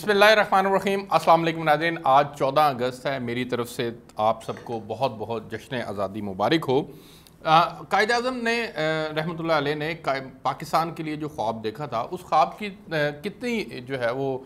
بسم اللہ الرحمن الرحیم۔ السلام علیکم ناظرین، آج 14 اگست ہے۔ میری طرف سے آپ سب کو بہت بہت جشن آزادی مبارک ہو۔ قائد اعظم نے رحمۃ اللہ علیہ نے پاکستان کے لیے جو خواب دیکھا تھا، اس خواب کی کتنی جو ہے وہ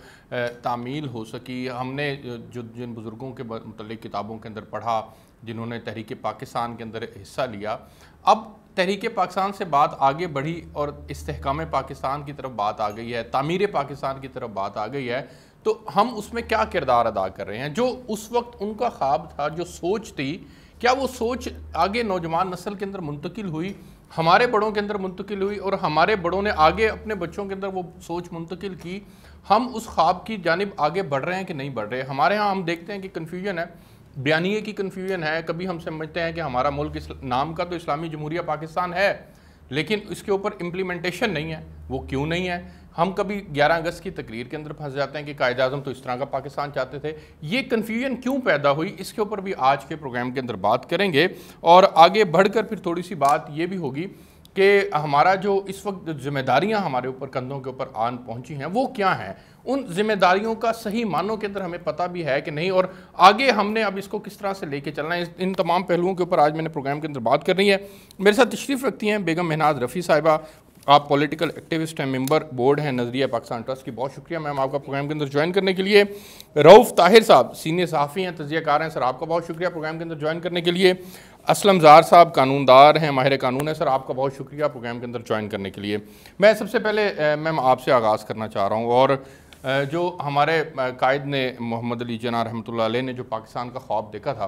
تعمیل ہو سکی، ہم نے جن بزرگوں کے متعلق کتابوں کے اندر پڑھا، جنہوں نے تحریک پاکستان کے اندر حصہ لیا، اب تحریک پاکستان سے بات آگے بڑھی اور استحکام پاکستان کی طرف بات آ گئی ہے، تعمیر پاکستان کی طرف بات آ گئی ہے، تو ہم اس میں کیا کردار ادا کر رہے ہیں؟ جو اس وقت ان کا خواب تھا، جو سوچ تھی، کیا وہ سوچ آگے نوجوان نسل کے اندر منتقل ہوئی، ہمارے بڑوں کے اندر منتقل ہوئی، اور ہمارے بڑوں نے آگے اپنے بچوں کے اندر وہ سوچ منتقل کی؟ ہم اس خواب کی جانب آگے بڑھ رہے ہیں کہ نہیں بڑھ رہے؟ ہمارے ہاں ہم دیکھتے ہیں کہ کنفیوژن ہے، بیانیے کی کنفیوژن ہے۔ کبھی ہم سمجھتے ہیں کہ ہمارا ملک نام کا تو اسلامی جمہوریہ پاکستان ہے، لیکن اس کے اوپر امپلیمنٹیشن نہیں ہے۔ وہ کیوں نہیں ہے؟ ہم کبھی 11 اگست کی تقریر کے اندر پھنس جاتے ہیں کہ قائد اعظم تو اس طرح کا پاکستان چاہتے تھے۔ یہ کنفیوژن کیوں پیدا ہوئی، اس کے اوپر بھی آج کے پروگرام کے اندر بات کریں گے، اور آگے بڑھ کر پھر تھوڑی سی بات یہ بھی ہوگی کہ ہمارا جو اس وقت ذمہ داریاں ہمارے اوپر کندھوں کے اوپر آن پہنچی ہیں، وہ کیا ہیں؟ ان ذمہ داریوں کا صحیح معنوں کے اندر ہمیں پتہ بھی ہے کہ نہیں، اور آگے ہم نے اب اس کو کس طرح سے لے کے چلنا ہے؟ ان تمام پہلوؤں کے اوپر آج میں نے پروگرام کے اندر بات کرنی ہے۔ میرے ساتھ تشریف رکھتی ہیں بیگم مہناز رفیع صاحبہ، آپ پولیٹیکل ایکٹیوسٹ ہیں، ممبر بورڈ ہیں نظریہ پاکستان ٹرسٹ کی۔ بہت شکریہ میم آپ کا پروگرام کے اندر جوائن کرنے کے لیے۔ رؤف طاہر صاحب سینئر صحافی ہیں، تجزیہ کار ہیں، سر آپ کا بہت شکریہ پروگرام کے اندر جوائن کرنے کے لیے۔ اسلم زار صاحب قانون دار ہیں، ماہر قانون ہیں، سر آپ کا بہت شکریہ پروگرام کے اندر جوائن کرنے کے لیے۔ میں سب سے پہلے میم آپ سے آغاز کرنا چاہ رہا ہوں، اور جو ہمارے قائد نے محمد علی جناح رحمۃ اللہ علیہ نے جو پاکستان کا خواب دیکھا تھا،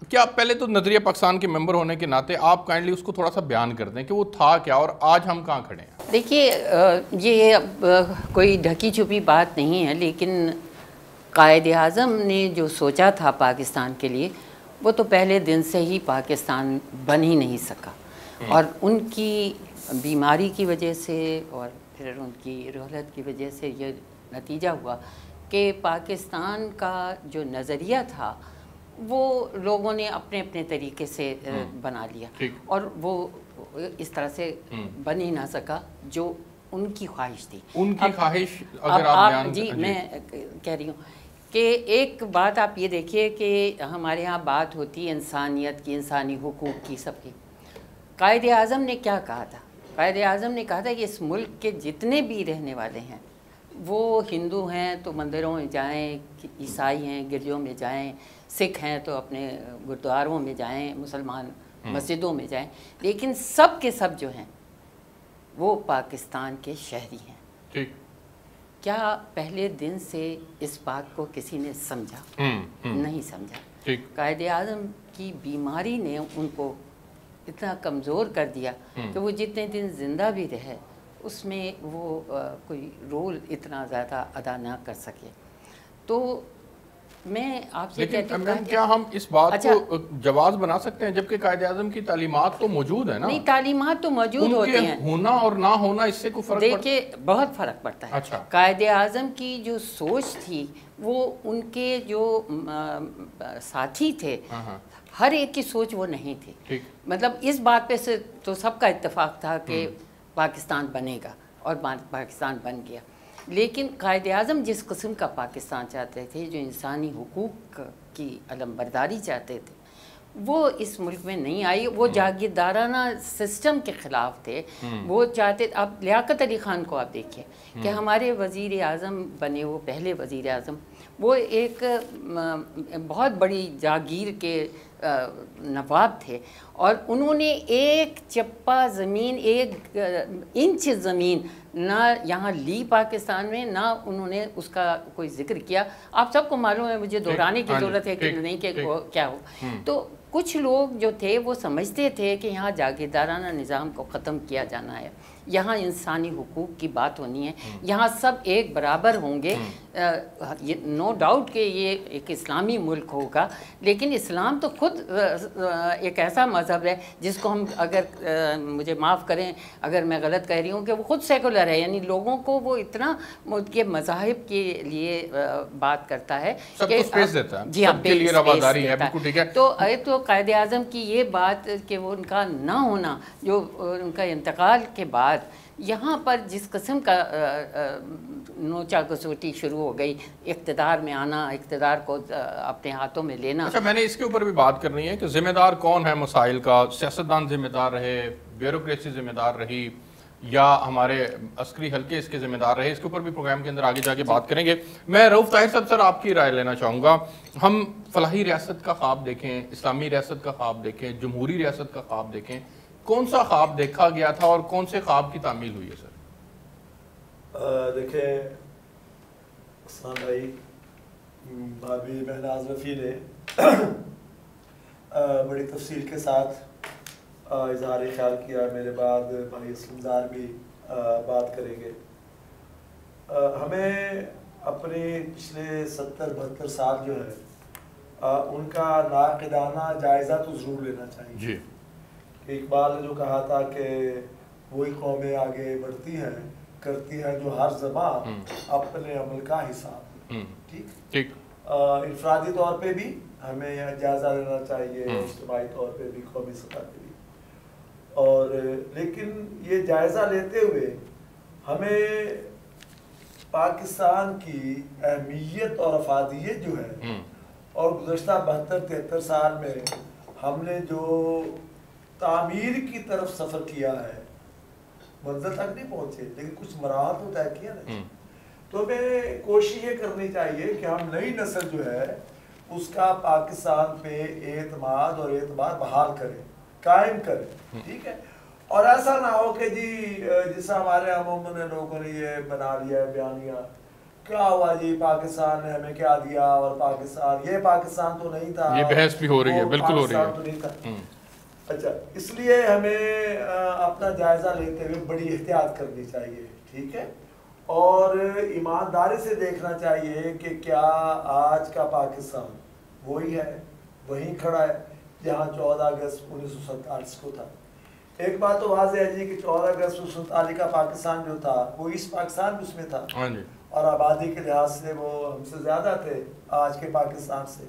کیا پہلے تو نظریہ پاکستان کے ممبر ہونے کے ناطے آپ کائنڈلی اس کو تھوڑا سا بیان کر دیں کہ وہ تھا کیا اور آج ہم کہاں کھڑے ہیں؟ دیکھیے، یہ کوئی ڈھکی چھپی بات نہیں ہے، لیکن قائد اعظم نے جو سوچا تھا پاکستان کے لیے، وہ تو پہلے دن سے ہی پاکستان بن ہی نہیں سکا، اور ان کی بیماری کی وجہ سے اور پھر ان کی رحلت کی وجہ سے یہ نتیجہ ہوا کہ پاکستان کا جو نظریہ تھا وہ لوگوں نے اپنے اپنے طریقے سے بنا لیا، اور وہ اس طرح سے بن ہی نہ سکا جو ان کی خواہش تھی۔ ان کی خواہش اگر آپ بیان جی میں کہہ رہی ہوں کہ ایک بات آپ یہ دیکھیے کہ ہمارے ہاں بات ہوتی ہے انسانیت کی، انسانی حقوق کی، سب کی۔ قائد اعظم نے کیا کہا تھا؟ قائد اعظم نے کہا تھا کہ اس ملک کے جتنے بھی رہنے والے ہیں، وہ ہندو ہیں تو مندروں میں جائیں، عیسائی ہیں گرجوں میں جائیں، سکھ ہیں تو اپنے گردواروں میں جائیں، مسلمان مسجدوں میں جائیں، لیکن سب کے سب جو ہیں وہ پاکستان کے شہری ہیں۔ ٹھیک، کیا پہلے دن سے اس بات کو کسی نے سمجھا؟ نہیں سمجھا۔ قائد اعظم کی بیماری نے ان کو اتنا کمزور کر دیا کہ وہ جتنے دن زندہ بھی رہے اس میں وہ کوئی رول اتنا زیادہ ادا نہ کر سکے۔ تو میں آپ سے کہتی ہوں، لیکن کیا ہم اس بات کو جواز بنا سکتے ہیں جبکہ قائد اعظم کی تعلیمات تو موجود ہیں نا؟ نہیں، تعلیمات تو موجود ہوتی ہیں، ہونا اور نہ ہونا اس سے کوئی فرق پڑتا ہے؟ دیکھیے بہت فرق پڑتا ہے۔ قائد اعظم کی جو سوچ تھی، وہ ان کے جو ساتھی تھے ہر ایک کی سوچ وہ نہیں تھی۔ مطلب اس بات پہ سے تو سب کا اتفاق تھا کہ پاکستان بنے گا، اور پاکستان بن گیا، لیکن قائد اعظم جس قسم کا پاکستان چاہتے تھے، جو انسانی حقوق کی علمبرداری چاہتے تھے، وہ اس ملک میں نہیں آئی۔ وہ جاگیردارانہ سسٹم کے خلاف تھے۔ وہ چاہتے، اب لیاقت علی خان کو آپ دیکھیں کہ ہمارے وزیر اعظم بنے، وہ پہلے وزیر اعظم، وہ ایک بہت بڑی جاگیر کے نواب تھے، اور انہوں نے ایک چپا زمین، ایک انچ زمین نہ یہاں لی پاکستان میں، نہ انہوں نے اس کا کوئی ذکر کیا۔ آپ سب کو معلوم ہے، مجھے دہرانے کی ضرورت ہے کہ نہیں کہ کیا ہو۔ تو کچھ لوگ جو تھے وہ سمجھتے تھے کہ یہاں جاگیردارانہ نظام کو ختم کیا جانا ہے، یہاں انسانی حقوق کی بات ہونی ہے، یہاں سب ایک برابر ہوں گے۔ نو ڈاؤٹ کہ یہ ایک اسلامی ملک ہوگا، لیکن اسلام تو خود ایک ایسا مذہب ہے جس کو ہم، اگر مجھے معاف کریں اگر میں غلط کہہ رہی ہوں، کہ وہ خود سیکولر ہے، یعنی لوگوں کو وہ اتنا کے مذاہب کے لیے بات کرتا ہے کہ جی ہاں، تو قائد اعظم کی یہ بات کہ وہ ان کا نہ ہونا، جو ان کا انتقال کے بعد یہاں پر جس قسم کا نوچا کسوٹی شروع ہو گئی، اقتدار میں آنا، اقتدار کو اپنے ہاتھوں میں لینا. اچھا، میں نے اس کے اوپر بھی بات کرنی ہے کہ ذمہ دار کون ہے مسائل کا؟ سیاستدان ذمہ دار رہے، بیوروکریسی ذمہ دار رہی، یا ہمارے عسکری حلقے اس کے ذمہ دار رہے؟ اس کے اوپر بھی پروگرام کے اندر آگے جا کے بات کریں گے. میں رؤوف طاہر صاحب سر آپ کی رائے لینا چاہوں گا. ہم فلاحی ریاست کا خواب دیکھیں، اسلامی ریاست کا خواب دیکھیں، جمہوری ریاست کا خواب دیکھیں، کون سا خواب دیکھا گیا تھا اور کون سے خواب کی تعمیل ہوئی ہے سر؟ دیکھیں اسلام بھائی، بھابھی بہن آزرفی نے بڑی تفصیل کے ساتھ اظہار خیال کیا. میرے بعد بھائی اسلمزار بھی بات کریں گے. ہمیں اپنے پچھلے 70-72 سال جو ہے ان کا ناقدانہ جائزہ تو ضرور لینا چاہیے. جی، اقبال نے جو کہا تھا کہ وہی قومیں آگے بڑھتی ہیں، کرتی ہیں جو ہر زبان اپنے عمل کا حساب. ٹھیک. انفرادی طور پہ بھی ہمیں جائزہ لینا چاہیے، اجتماعی طور پہ بھی، قومی سطح پہ بھی. اور لیکن یہ جائزہ لیتے ہوئے ہمیں پاکستان کی اہمیت اور افادیت جو ہے، اور گزشتہ 72-73 سال میں ہم نے جو تعمیر کی طرف سفر کیا ہے، منزل تک نہیں پہنچے لیکن کچھ مراحل تو طے کیا نا. تو ہمیں کوشش یہ کرنی چاہیے کہ ہم نئی نسل جو ہے اس کا پاکستان پہ اعتماد اور اعتبار بحال کریں، قائم کریں. ٹھیک ہے. اور ایسا نہ ہو کہ جی جیسا ہمارے عموماً لوگوں نے یہ بنا لیا ہے بیانیہ، کیا ہوا جی پاکستان نے ہمیں کیا دیا، اور پاکستان یہ پاکستان تو نہیں تھا. یہ بحث بھی ہو رہی ہے، بالکل ہو رہی ہے. اچھا، اس لیے ہمیں اپنا جائزہ لیتے ہوئے بڑی احتیاط کرنی چاہیے. ٹھیک ہے. اور ایمانداری سے دیکھنا چاہیے کہ کیا آج کا پاکستان وہی ہے، وہیں کھڑا ہے جہاں 14 اگست 1947 کو تھا. ایک بات تو واضح ہے جی کہ 14 اگست 1947 کا پاکستان جو تھا وہ ایسٹ پاکستان بھی اس میں تھا، اور آبادی کے لحاظ سے وہ ہم سے زیادہ تھے آج کے پاکستان سے،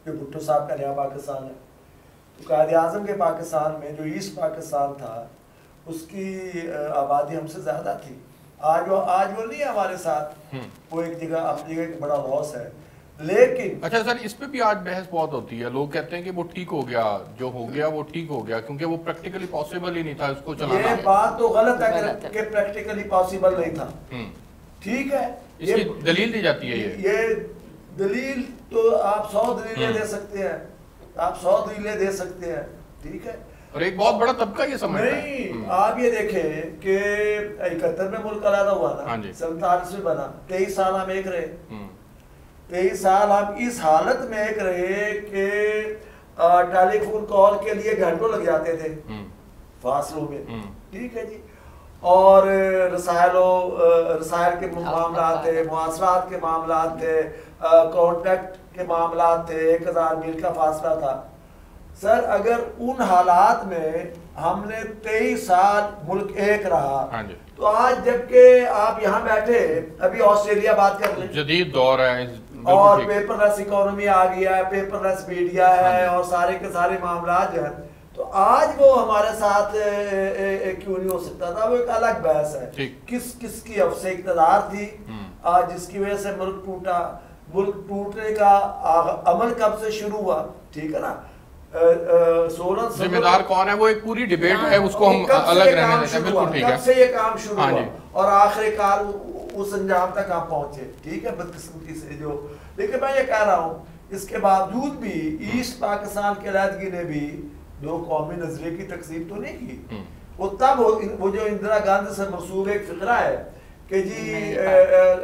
جو بھٹو صاحب کا نیا پاکستان ہے. تو قائد اعظم کے پاکستان میں جو ایسٹ پاکستان تھا اس کی آبادی ہم سے زیادہ تھی. آج وہ نہیں ہے ہمارے ساتھ، وہ ایک جگہ اپنی جگہ ایک بڑا لاس ہے. لیکن اچھا سر، اس پہ بھی آج بحث بہت ہوتی ہے. لوگ کہتے ہیں کہ وہ ٹھیک ہو گیا، جو ہو گیا وہ ٹھیک ہو گیا، کیونکہ وہ پریکٹیکلی پاسبل ہی نہیں تھا اس کو چلانا. یہ بات تو غلط ہے کہ پریکٹیکلی پاسبل نہیں تھا. ٹھیک ہے. اس کی دلیل دی جاتی ہے. یہ دلیل تو آپ 100 دلیلیں دے سکتے ہیں، آپ 100 دلیلیں دے سکتے ہیں. ٹھیک ہے. اور ایک بہت بڑا طبقہ یہ سمجھتا ہے. نہیں، آپ یہ دیکھیں کہ 71 میں ملک علیحدہ ہوا نا، 47 میں بنا، 23 سال ہم ایک رہے. 23 سال ہم اس حالت میں ایک رہے کہ ٹیلی فون کال کے لیے گھنٹوں لگ جاتے تھے فاصلوں میں. ٹھیک ہے جی. اور رسائل کے معاملات تھے، مواصلات کے معاملات تھے، کانٹیکٹ کے معاملات تھے، 1000 میل کا فاصلہ تھا. سر اگر ان حالات میں ہم نے 23 سال ملک ایک رہا، تو آج جبکہ آپ یہاں بیٹھے، ابھی آسٹریلیا بات کر لیں، جدید دور ہے اور پیپر لیس اکانومی آ گیا ہے، پیپر لیس میڈیا ہے، اور سارے کے سارے معاملات جو ہیں، تو آج وہ ہمارے ساتھ کیوں نہیں ہو سکتا تھا؟ وہ ایک الگ بحث ہے. کس کی افس اقتدار تھی جس کی وجہ سے ملک ٹوٹا. ملک ٹوٹنے کا عمل کب سے شروع ہوا؟ ٹھیک ہے نا. ذمہ دار کون ہے وہ ایک پوری ڈیبیٹ ہے، اس کو ہم الگ رہنے دیتے ہیں. بالکل ٹھیک ہے. کب سے یہ کام شروع ہوا اور آخر کار اس انجام تک آپ پہنچے. ٹھیک ہے. بدقسمتی سے جو، لیکن میں یہ کہہ رہا ہوں اس کے باوجود بھی ایسٹ پاکستان کی علیحدگی نے بھی دو قومی نظریے کی تقسیم تو نہیں کی. وہ تب وہ جو اندرا گاندھی سے منسوب ایک فقرہ ہے کہ جی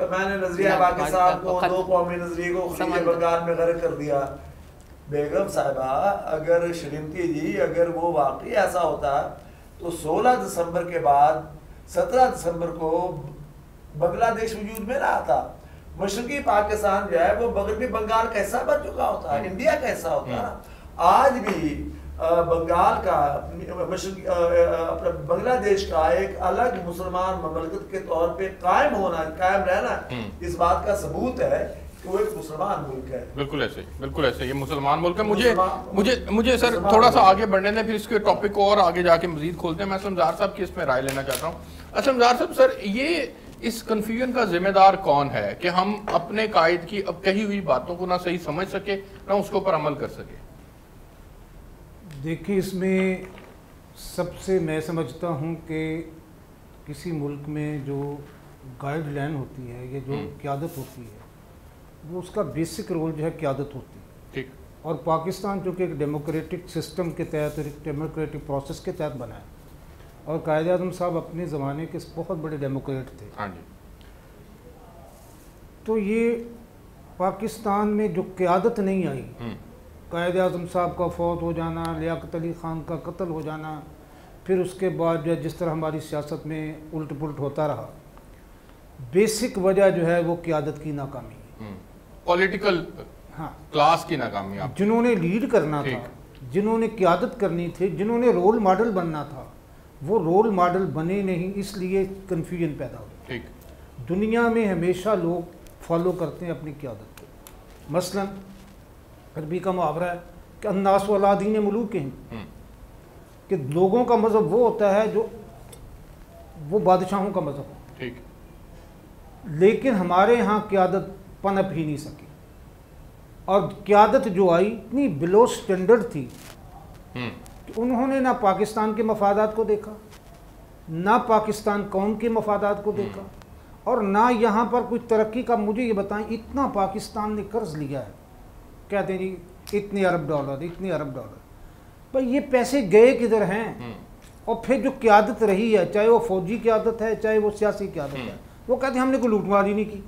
میں نے نظریہ پاکستان کو دو قومی نظریے کو خلیج بنگال میں غرق کر دیا. بیگم صاحبہ، اگر شریمتی جی اگر وہ واقعی ایسا ہوتا تو 16 دسمبر کے بعد 17 دسمبر کو بنگلہ دیش وجود میں نہ آتا. مشرقی پاکستان جو ہے وہ مغربی بنگال کا حصہ بن چکا ہوتا ہے، انڈیا کا حصہ ہوتا ہے. آج بھی بنگال کا اپنا بنگلہ دیش کا ایک الگ مسلمان مملکت کے طور پہ قائم ہونا، قائم رہنا اس بات کا ثبوت ہے کہ وہ ایک مسلمان ملک ہے. بالکل ایسے یہ مسلمان ملک ہے. مجھے سر تھوڑا سا آگے بڑھنے دیں, پھر اس کے ٹاپک کو اور آگے جا کے مزید کھولتے ہیں. میں اسلم زار صاحب کی اس میں رائے لینا چاہتا ہوں. اسلم زار صاحب, سر یہ اس کنفیوژن کا ذمہ دار کون ہے کہ ہم اپنے قائد کی اب کہی ہوئی باتوں کو نہ صحیح سمجھ سکے نہ اس کے اوپر عمل کر سکے؟ دیکھیے, اس میں سب سے میں سمجھتا ہوں کہ کسی ملک میں جو گائیڈ لائن ہوتی ہے یا جو قیادت ہوتی ہے وہ اس کا بیسک رول جو ہے قیادت ہوتی ہے. ٹھیک. اور پاکستان جو کہ ایک ڈیموکریٹک سسٹم کے تحت اور ایک ڈیموکریٹک پروسیس کے تحت بنا ہے, اور قائد اعظم صاحب اپنے زمانے کے بہت بڑے ڈیموکریٹ تھے. ہاں جی. تو یہ پاکستان میں جو قیادت نہیں آئی, قائد اعظم صاحب کا فوت ہو جانا, لیاقت علی خان کا قتل ہو جانا, پھر اس کے بعد جو جس طرح ہماری سیاست میں الٹ پلٹ ہوتا رہا, بیسک وجہ جو ہے وہ قیادت کی ناکامی ہے, پولیٹیکل کلاس کی ناکامی. جنہوں نے لیڈ کرنا تھا, جنہوں نے قیادت کرنی تھی, جنہوں نے رول ماڈل بننا تھا, وہ رول ماڈل بنے نہیں, اس لیے کنفیوژن پیدا ہو. دنیا میں ہمیشہ لوگ فالو کرتے ہیں اپنی قیادت کو. مثلا عربی کا محاورہ ہے کہ الناس علی دین ملوکہم, کہ لوگوں کا مذہب وہ ہوتا ہے جو وہ بادشاہوں کا مذہب ہو. لیکن ہمارے ہاں قیادت پنپ ہی نہیں سکی, اور قیادت جو آئی اتنی بلو سٹینڈرڈ تھی کہ انہوں نے نہ پاکستان کے مفادات کو دیکھا, نہ پاکستان قوم کے مفادات کو دیکھا, اور نہ یہاں پر کوئی ترقی کا. مجھے یہ بتائیں, اتنا پاکستان نے قرض لیا ہے, کہتے ہیں جی اتنے ارب ڈالر, بھائی یہ پیسے گئے کدھر ہیں؟ اور پھر جو قیادت رہی ہے, چاہے وہ فوجی قیادت ہے چاہے وہ سیاسی قیادت ہے, وہ کہتے ہیں ہم نے کوئی لوٹ ماری نہیں کی.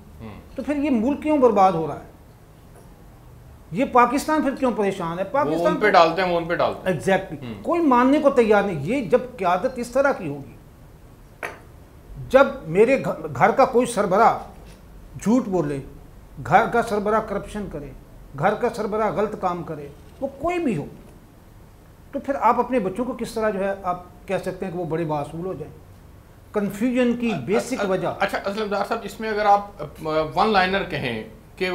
تو پھر یہ ملک کیوں برباد ہو رہا ہے؟ یہ پاکستان پھر کیوں پریشان ہے؟ پاکستان ان پہ ڈالتے ہیں, وہ ان پہ ڈالتے ہیں. ایگزیکٹلی, کوئی ماننے کو تیار نہیں. یہ جب قیادت اس طرح کی ہوگی, جب میرے گھر کا کوئی سربراہ جھوٹ بولے, گھر کا سربراہ کرپشن کرے, گھر کا سربراہ غلط کام کرے, وہ کوئی بھی ہو, تو پھر آپ اپنے بچوں کو کس طرح جو ہے آپ کہہ سکتے ہیں کہ وہ بڑے باصول ہو جائیں؟ کنفیوژن کی بیسک وجہ. اچھا اسلم زار صاحب, اس میں اگر آپ ون لائنر کہیں کہ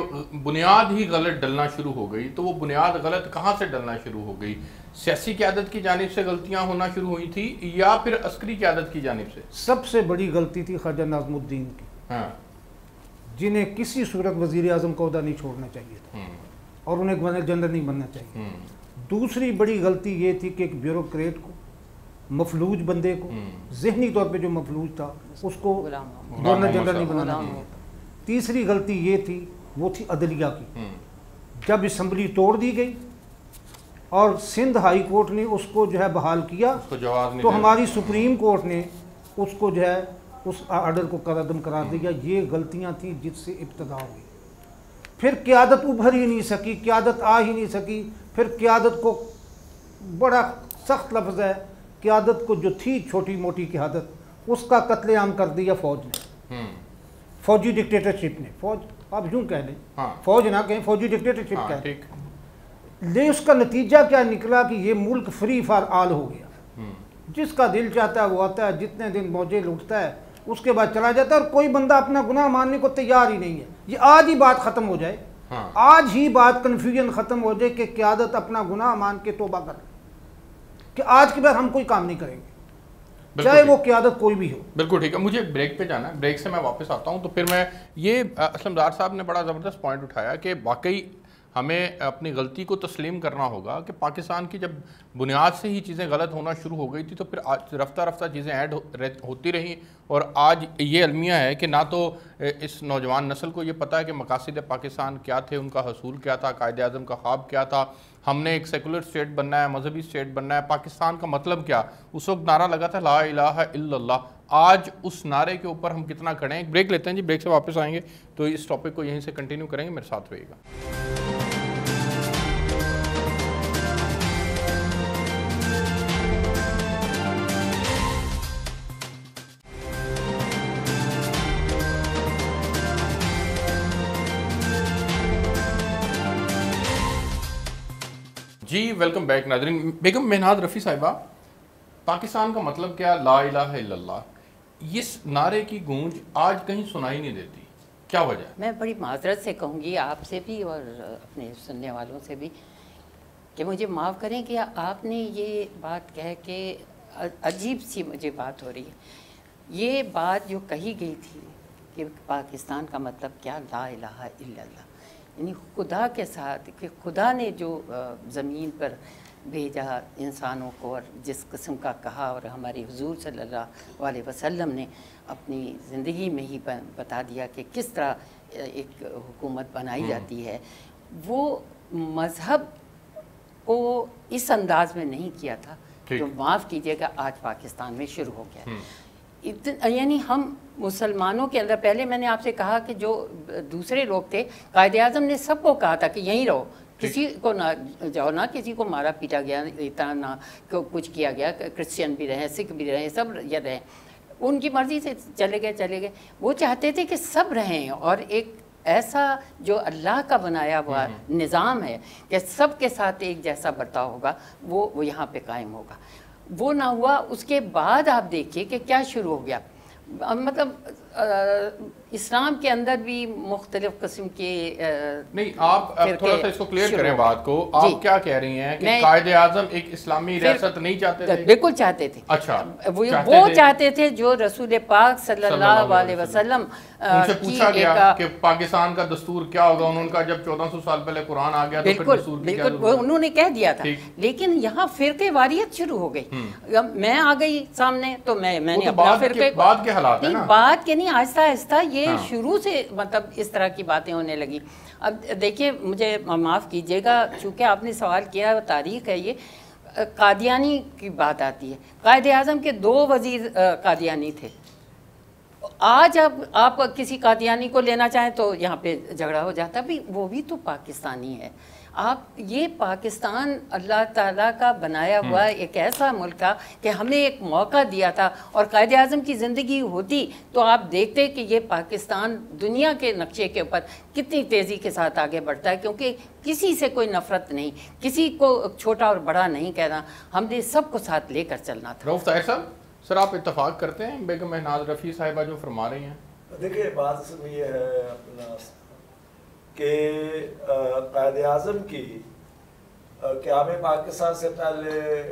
بنیاد ہی غلط ڈلنا شروع ہو گئی, تو وہ بنیاد غلط کہاں سے ڈلنا شروع ہو گئی؟ سیاسی قیادت کی جانب سے غلطیاں ہونا شروع ہوئی تھی یا پھر عسکری قیادت کی جانب سے؟ سب سے بڑی غلطی تھی خواجہ ناظم الدین کی, جنہیں کسی صورت وزیر اعظم کا عہدہ نہیں چھوڑنا چاہیے تھا, اور انہیں گورنر جنرل نہیں بننا چاہیے. دوسری بڑی غلطی یہ تھی کہ ایک بیوروکریٹ کو, مفلوج بندے کو, ذہنی طور پہ جو مفلوج تھا, اس کو گورنر جنرل نہیں بنانا چاہیے. تیسری غلطی یہ تھی, وہ تھی عدلیہ کی. جب اسمبلی توڑ دی گئی اور سندھ ہائی کورٹ نے اس کو جو ہے بحال کیا, تو ہماری سپریم کورٹ نے اس کو جو ہے اس آرڈر کو قدم قرار دیا. یہ غلطیاں تھیں جس سے ابتدا ہوئی. پھر قیادت ابھر ہی نہیں سکی, قیادت آ ہی نہیں سکی. پھر قیادت کو, بڑا سخت لفظ ہے, قیادت کو جو تھی چھوٹی موٹی قیادت, اس کا قتل عام کر دیا فوج نے, فوجی ڈکٹیٹرشپ نے. فوج آپ یوں کہہ لیں, فوج نہ کہیں, فوجی ڈکٹیٹرشپ کہہ لیں. لے اس کا نتیجہ کیا نکلا کہ یہ ملک فری فار آل ہو گیا. جس کا دل چاہتا ہے وہ آتا ہے, جتنے دن موجے لوٹتا ہے, اس کے بعد چلا جاتا ہے, اور کوئی بندہ اپنا گناہ ماننے کو تیار ہی نہیں ہے. یہ آج ہی بات ختم ہو جائے, آج ہی بات کنفیوژن ختم ہو جائے کہ قیادت اپنا گناہ مان کے توبہ کر کہ آج کے بعد ہم کوئی کام نہیں کریں گے, چاہے وہ قیادت کوئی بھی ہو. بالکل ٹھیک ہے. مجھے بریک پہ جانا ہے, بریک سے میں واپس آتا ہوں. تو پھر میں یہ اسلم زار صاحب نے بڑا زبردست پوائنٹ اٹھایا کہ واقعی ہمیں اپنی غلطی کو تسلیم کرنا ہوگا کہ پاکستان کی جب بنیاد سے ہی چیزیں غلط ہونا شروع ہو گئی تھی, تو پھر رفتہ رفتہ چیزیں ایڈ ہوتی رہیں. اور آج یہ المیہ ہے کہ نہ تو اس نوجوان نسل کو یہ پتہ ہے کہ مقاصد پاکستان کیا تھے, ان کا حصول کیا تھا, قائد اعظم کا خواب کیا تھا, ہم نے ایک سیکولر اسٹیٹ بننا ہے, مذہبی اسٹیٹ بننا ہے, پاکستان کا مطلب کیا. اس وقت نعرہ لگا تھا لا الہ الا اللہ. آج اس نعرے کے اوپر ہم کتنا کھڑے ہیں. ایک بریک لیتے ہیں جی, بریک سے واپس آئیں گے تو اس ٹاپک کو یہیں سے کنٹینیو کریں گے. میرے ساتھ رہیے گا. جی ویلکم بیک ناظرین. بیگم مہناز رفیع صاحبہ, پاکستان کا مطلب کیا, لا الہ الا اللہ, اس نعرے کی گونج آج کہیں سنائی نہیں دیتی. کیا وجہ ہے؟ میں بڑی معذرت سے کہوں گی آپ سے بھی اور اپنے سننے والوں سے بھی کہ مجھے معاف کریں کہ آپ نے یہ بات کہہ کے عجیب سی مجھے بات ہو رہی ہے. یہ بات جو کہی گئی تھی کہ پاکستان کا مطلب کیا، لا الہ الا اللہ، یعنی خدا کے ساتھ، کہ خدا نے جو زمین پر بھیجا انسانوں کو اور جس قسم کا کہا، اور ہمارے حضور صلی اللہ علیہ وسلم نے اپنی زندگی میں ہی بتا دیا کہ کس طرح ایک حکومت بنائی جاتی ہے، وہ مذہب کو اس انداز میں نہیں کیا تھا جو معاف کیجیے گا آج پاکستان میں شروع ہو گیا. یعنی ہم مسلمانوں کے اندر، پہلے میں نے آپ سے کہا کہ جو دوسرے لوگ تھے، قائد اعظم نے سب کو کہا تھا کہ یہیں رہو، کسی کو نہ جاؤ، نہ کسی کو مارا پیٹا گیا، اتنا نہ کچھ کیا گیا، کرسچن بھی رہے، سکھ بھی رہے، سب رہے، ان کی مرضی سے چلے گئے. وہ چاہتے تھے کہ سب رہیں، اور ایک ایسا جو اللہ کا بنایا ہوا نظام ہے کہ سب کے ساتھ ایک جیسا برتاؤ ہوگا، وہ یہاں پہ قائم ہوگا. وہ نہ ہوا. اس کے بعد آپ دیکھیے کہ کیا شروع ہو گیا. مطلب اسلام کے اندر بھی مختلف قسم کے نہیں، آپ تھوڑا سا اس کو کلیئر کریں بات کو. آپ کیا کہہ رہی ہیں کہ قائد اعظم ایک اسلامی ریاست نہیں چاہتے تھے؟ بالکل چاہتے تھے. اچھا، وہ چاہتے تھے جو رسول پاک صلی اللہ علیہ وسلم ان سے پوچھا گیا کہ پاکستان کا دستور کیا ہوگا، انہوں نے کہا جب 1400 سال پہلے قرآن آ گیا تو پھر دستور کی کیا ضرورت ہے؟ انہوں نے کہہ دیا تھا. لیکن یہاں فرقے واریت شروع ہو گئی. میں آ گئی سامنے تو میں نے اپنا فرقے، بعد کے حالات ہیں نا، بات کے نہیں، آہستہ آہستہ یہ شروع سے مطلب اس طرح کی باتیں ہونے لگی. اب دیکھیے، مجھے معاف کیجیے گا چونکہ آپ نے سوال کیا، تاریخ ہے یہ، قادیانی کی بات آتی ہے. قائد اعظم کے 2 وزیر قادیانی تھے. آج اب آپ کسی قادیانی کو لینا چاہیں تو یہاں پہ جھگڑا ہو جاتا ہے. وہ بھی تو پاکستانی ہے. آپ یہ پاکستان اللہ تعالیٰ کا بنایا ہوا ایک ایسا ملک تھا کہ ہمیں ایک موقع دیا تھا، اور قائد اعظم کی زندگی ہوتی تو آپ دیکھتے کہ یہ پاکستان دنیا کے نقشے کے اوپر کتنی تیزی کے ساتھ آگے بڑھتا ہے، کیونکہ کسی سے کوئی نفرت نہیں، کسی کو چھوٹا اور بڑا نہیں کہنا، ہم نے سب کو ساتھ لے کر چلنا تھا. رؤف طاہر صاحب، سر آپ اتفاق کرتے ہیں بیگم مہناز رفیع صاحبہ جو فرما رہی ہیں؟ دیکھیں، بات اصل میں یہ ہے اپنا کہ قائد اعظم کی قیام پاکستان سے پہلے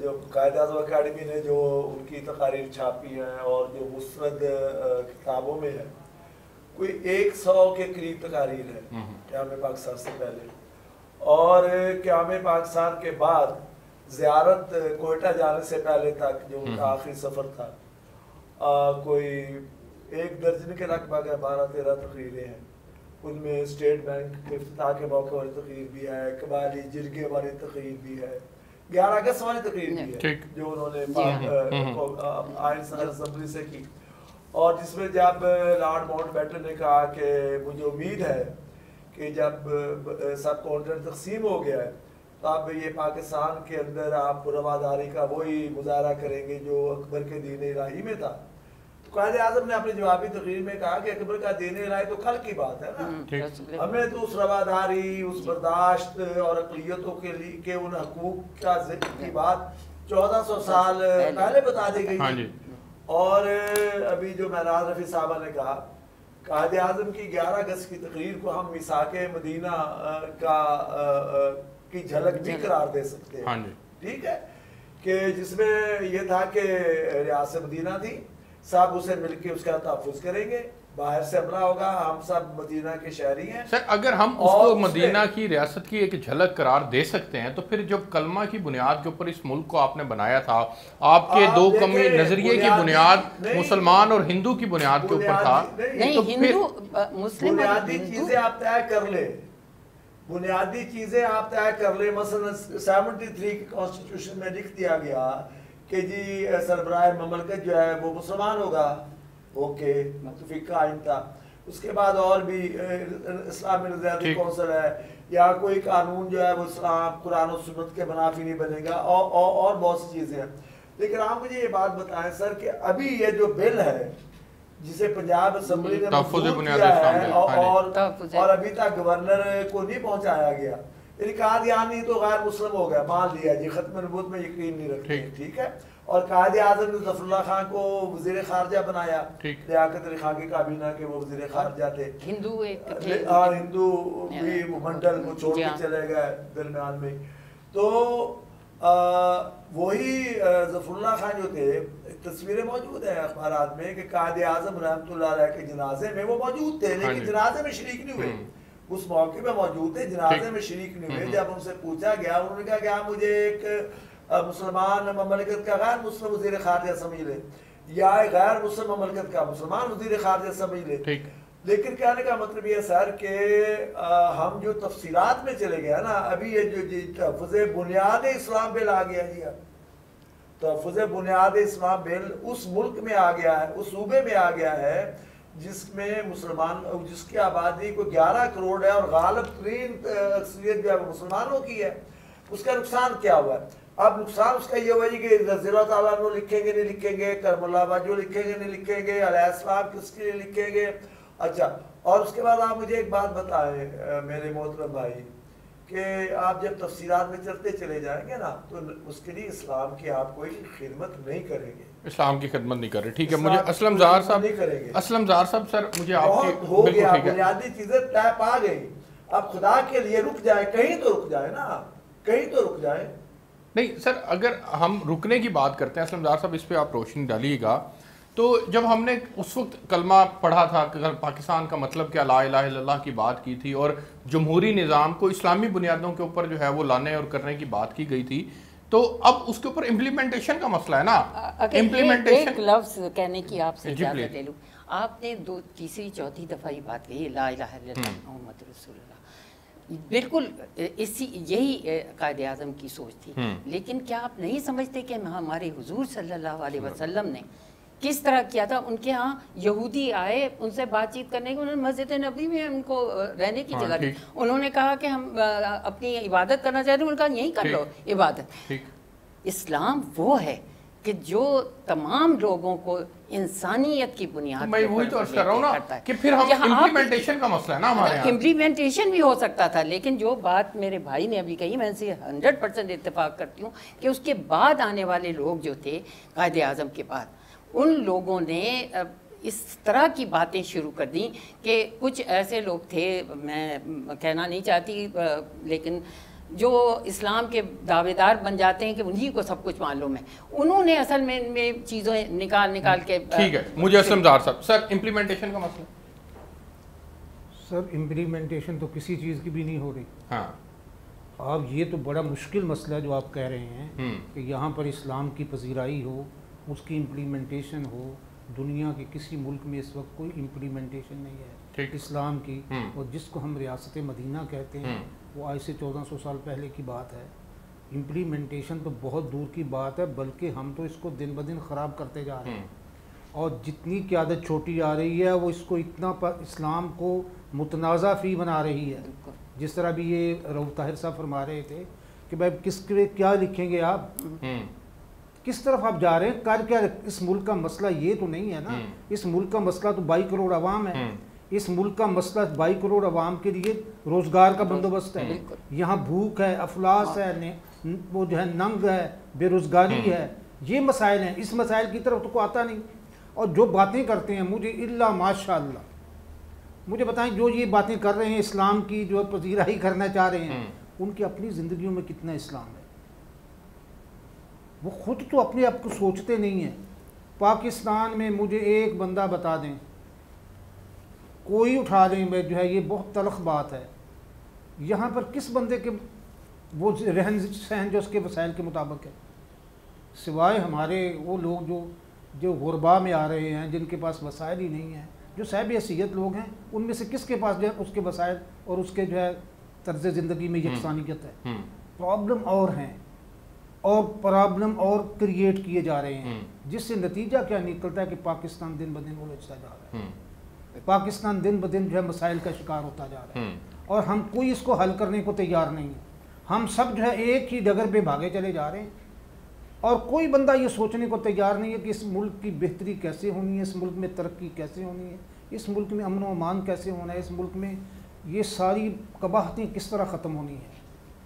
جو قائد اعظم اکیڈمی نے جو ان کی تقاریر چھاپی ہیں اور جو مستند کتابوں میں ہے، کوئی 100 کے قریب تقاریر ہے قیام پاکستان سے پہلے. اور قیام پاکستان کے بعد زیارت کوئٹہ جانے سے پہلے تک جو ان کا آخری سفر تھا، کوئی 1 درجن کے رقبہ کا 12-13 تقریریں ہیں. ان میں اسٹیٹ بینک کے افتتاح کے موقع والی تقریر بھی ہے، قبائلی جرگے والی تقریر بھی ہے، 11 اگست والی تقریر بھی ہے جو انہوں نے آئین صدر اسمبلی سے کی، اور جس میں جب لارڈ ماؤنٹ بیٹن نے کہا کہ مجھے امید ہے کہ جب سب کانٹیننٹ تقسیم ہو گیا ہے تو اب یہ پاکستان کے اندر آپ رواداری کا وہی مظاہرہ کریں گے جو اکبر کے دین الہی میں تھا. قائد اعظم نے اپنی جوابی تقریر میں کہا کہ اکبر کا دین الہی تو کل کی بات ہے نا، ہمیں تو اس رواداری، اس برداشت اور اقلیتوں کے لیے کہ ان حقوق کا ذکر کی بات 1400 سال پہلے بتا دی گئی. اور ابھی جو مہناز رفیع صاحبہ نے کہا، قائد اعظم کی 11 اگست کی تقریر کو ہم میثاق مدینہ کی جھلک بھی قرار دے سکتے ہیں. ٹھیک ہے، کہ جس میں یہ تھا کہ ریاست مدینہ تھی، سب اسے مل کے اس کا تحفظ کریں گے، باہر سے حملہ ہوگا، ہم سب مدینہ کے شہری ہیں. سر اگر ہم اس کو مدینہ کی ریاست کی ایک جھلک قرار دے سکتے ہیں تو پھر جو کلمہ کی بنیاد کے اوپر اس ملک کو آپ نے بنایا تھا، آپ کے 2 قومی نظریے کی بنیاد مسلمان اور ہندو کی بنیاد کے اوپر تھا. بنیادی چیزیں آپ طے کر لیں، بنیادی چیزیں آپ طے کر لیں. مثلا 73 کے کانسٹیٹیوشن میں لکھ دیا گیا کہ جی سربراہ مملکت جو ہے وہ مسلمان ہوگا. اوکے، فقہ آئین تھا. اس کے بعد اور بھی اسلامی نظریاتی کونسل ہے، یا کوئی قانون جو ہے وہ اسلام قرآن و سنت کے منافی نہیں بنے گا، اور بہت سی چیزیں ہیں. لیکن آپ مجھے یہ بات بتائیں سر کہ ابھی یہ جو بل ہے جسے پنجاب اسمبلی نے منظور کیا ہے اور ابھی تک گورنر کو نہیں پہنچایا گیا، یعنی قادیانی تو غیر مسلم ہو گیا، مان لیا جی، ختم نبوت میں یقین نہیں رکھتے. ٹھیک ہے، اور قائد اعظم نے ظفر اللہ خان کو وزیر خارجہ بنایا، لیاقت علی خان کی کابینہ کے وہ وزیر خارجہ تھے، ہندو بھی منڈل کو چھوڑ کے چلے گئے درمیان میں. تو وہی ظفر اللہ خان جو تھے، تصویریں موجود ہیں اخبارات میں کہ قائد اعظم رحمۃ اللہ علیہ کے جنازے میں وہ موجود تھے، لیکن جنازے میں شریک نہیں ہوئے. اس موقع پہ موجود تھے، جنازے میں شریک نہیں ہوئے. جب ان سے پوچھا گیا، انہوں نے کہا کہ آپ مجھے ایک مسلمان مملکت کا غیر مسلم وزیر خارجہ سمجھ لے یا غیر مسلم مملکت کا مسلمان وزیر خارجہ سمجھ لے. لیکن کہنے کا مطلب یہ سر کہ ہم جو تفصیلات میں چلے گئے نا، ابھی یہ جو تحفظ بنیاد اسلام بل آ گیا جی، تحفظ بنیاد اسلام بل اس ملک میں آ گیا ہے، اس صوبے میں آ گیا ہے جس میں مسلمان، جس کی آبادی کو 11 کروڑ ہے اور غالب ترین اکثریت جو ہے مسلمانوں کی ہے. اس کا نقصان کیا ہوا ہے؟ اب نقصان اس کا یہ ہوا کہ رضی اللہ تعالیٰ عنہ لکھیں گے نہیں لکھیں گے، کرم اللہ باجو لکھیں گے نہیں لکھیں گے، علیہ السلام کس کے لیے لکھیں گے. اچھا، اور اس کے بعد آپ مجھے ایک بات بتائیں میرے محترم بھائی کہ آپ جب تفسیرات میں چلتے چلے جائیں گے نا تو اس کے لیے اسلام کی آپ کوئی خدمت نہیں کریں گے، اسلام کی خدمت نہیں کر رہے. ٹھیک ہے، مجھے اسلم زہار صاحب نہیں کریں گے. اسلم زہار صاحب سر مجھے آپ کی ہو گیا، بنیادی چیزیں طے پا گئی. اب خدا کے لیے رک جائیں، کہیں تو رک جائیں نا، کہیں تو رک جائیں. نہیں سر، اگر ہم رکنے کی بات کرتے ہیں اسلم زہار صاحب، اس پہ آپ روشنی ڈالیے گا. تو جب ہم نے اس وقت کلمہ پڑھا تھا کہ پاکستان کا مطلب کیا، لا الہ الا اللہ کی بات کی تھی اور جمہوری نظام کو اسلامی بنیادوں کے اوپر جو ہے وہ لانے اور کرنے کی بات کی گئی تھی، تو اب اس کے اوپر امپلیمنٹیشن کا مسئلہ ہے نا. امپلیمنٹیشن ایک لفظ کہنے کی آپ سے اجازت لے لوں. آپ نے 2 تیسری چوتھی دفعہ یہ بات کہی، لا الہ الا اللہ محمد رسول اللہ. بالکل یہی قائد اعظم کی سوچ تھی. لیکن کیا آپ نہیں سمجھتے کہ ہمارے حضور صلی اللہ علیہ وسلم نے کس طرح کیا تھا؟ ان کے ہاں یہودی آئے ان سے بات چیت کرنے کے، انہوں نے مسجد نبی میں ان کو رہنے کی جگہ دی. انہوں نے کہا کہ ہم اپنی عبادت کرنا چاہتے ہیں، انہوں نے کہا یہیں کر لو عبادت. اسلام وہ ہے کہ جو تمام لوگوں کو انسانیت کی بنیاد میں وہی تو عرض کر رہا ہوں نا کہ پھر ہم امپلیمنٹیشن کا مسئلہ ہے نا ہمارے یہاں. امپلیمنٹیشن بھی ہو سکتا تھا، لیکن جو بات میرے بھائی نے ابھی کہی میں ان سے 100% اتفاق کرتی ہوں کہ اس کے بعد آنے والے لوگ جو تھے قائد اعظم کے بعد، ان لوگوں نے اس طرح کی باتیں شروع کر دیں کہ کچھ ایسے لوگ تھے، میں کہنا نہیں چاہتی، لیکن جو اسلام کے دعوے دار بن جاتے ہیں کہ انہی کو سب کچھ معلوم ہے، انہوں نے اصل میں ان میں چیزیں نکال کے. ٹھیک ہے، مجھے اسلم زہار صاحب سر امپلیمنٹیشن کا مسئلہ. سر امپلیمنٹیشن تو کسی چیز کی بھی نہیں ہو رہی. ہاں، اب یہ تو بڑا مشکل مسئلہ ہے جو آپ کہہ رہے ہیں کہ یہاں پر اسلام کی پذیرائی ہو، اس کی امپلیمنٹیشن ہو. دنیا کے کسی ملک میں اس وقت کوئی امپلیمنٹیشن نہیں ہے اسلام کی. اور جس کو ہم ریاست مدینہ کہتے ہیں وہ آج سے 1400 سال پہلے کی بات ہے. امپلیمنٹیشن تو بہت دور کی بات ہے، بلکہ ہم تو اس کو دن بدن خراب کرتے جا رہے ہیں. اور جتنی قیادت چھوٹی آ رہی ہے وہ اس کو اتنا اسلام کو متنازع فی بنا رہی ہے. جس طرح بھی یہ رؤوف طاہر صاحب فرما رہے تھے کہ بھائی کس کے کیا لکھیں گے آپ، کس طرف آپ جا رہے ہیں، کر کیا. اس ملک کا مسئلہ یہ تو نہیں ہے نا، اس ملک کا مسئلہ تو 22 کروڑ عوام ہے. اس ملک کا مسئلہ 22 کروڑ عوام کے لیے روزگار کا بندوبست ہے. یہاں بھوک ہے، افلاس ہے، وہ جو ہے ننگ ہے، بے روزگاری ہے، یہ مسائل ہیں. اس مسائل کی طرف تو کوئی آتا نہیں. اور جو باتیں کرتے ہیں مجھے الا ماشاء اللہ، مجھے بتائیں جو یہ باتیں کر رہے ہیں اسلام کی جو پذیرائی کرنا چاہ رہے ہیں، ان کی اپنی زندگیوں میں کتنا اسلام ہے؟ وہ خود تو اپنے آپ کو سوچتے نہیں ہیں. پاکستان میں مجھے ایک بندہ بتا دیں، کوئی اٹھا دیں، میں جو ہے یہ بہت تلخ بات ہے، یہاں پر کس بندے کے وہ رہن سہن جو اس کے وسائل کے مطابق ہے، سوائے ہمارے وہ لوگ جو غربا میں آ رہے ہیں، جن کے پاس وسائل ہی نہیں ہیں، جو صاحب حیثیت لوگ ہیں، ان میں سے کس کے پاس جو ہے اس کے وسائل اور اس کے جو ہے طرز زندگی میں یکسانیت ہے. پرابلم اور ہیں اور پرابلم اور کریٹ کیے جا رہے ہیں، جس سے نتیجہ کیا نکلتا ہے کہ پاکستان دن بدن الجھتا جا رہا ہے. پاکستان دن بدن جو ہے مسائل کا شکار ہوتا جا رہا ہے اور ہم کوئی اس کو حل کرنے کو تیار نہیں ہیں. ہم سب جو ہے ایک ہی ڈگر پہ بھاگے چلے جا رہے ہیں اور کوئی بندہ یہ سوچنے کو تیار نہیں ہے کہ اس ملک کی بہتری کیسے ہونی ہے، اس ملک میں ترقی کیسے ہونی ہے، اس ملک میں امن و امان کیسے ہونا ہے، اس ملک میں یہ ساری قباحتیں کس طرح ختم ہونی ہیں.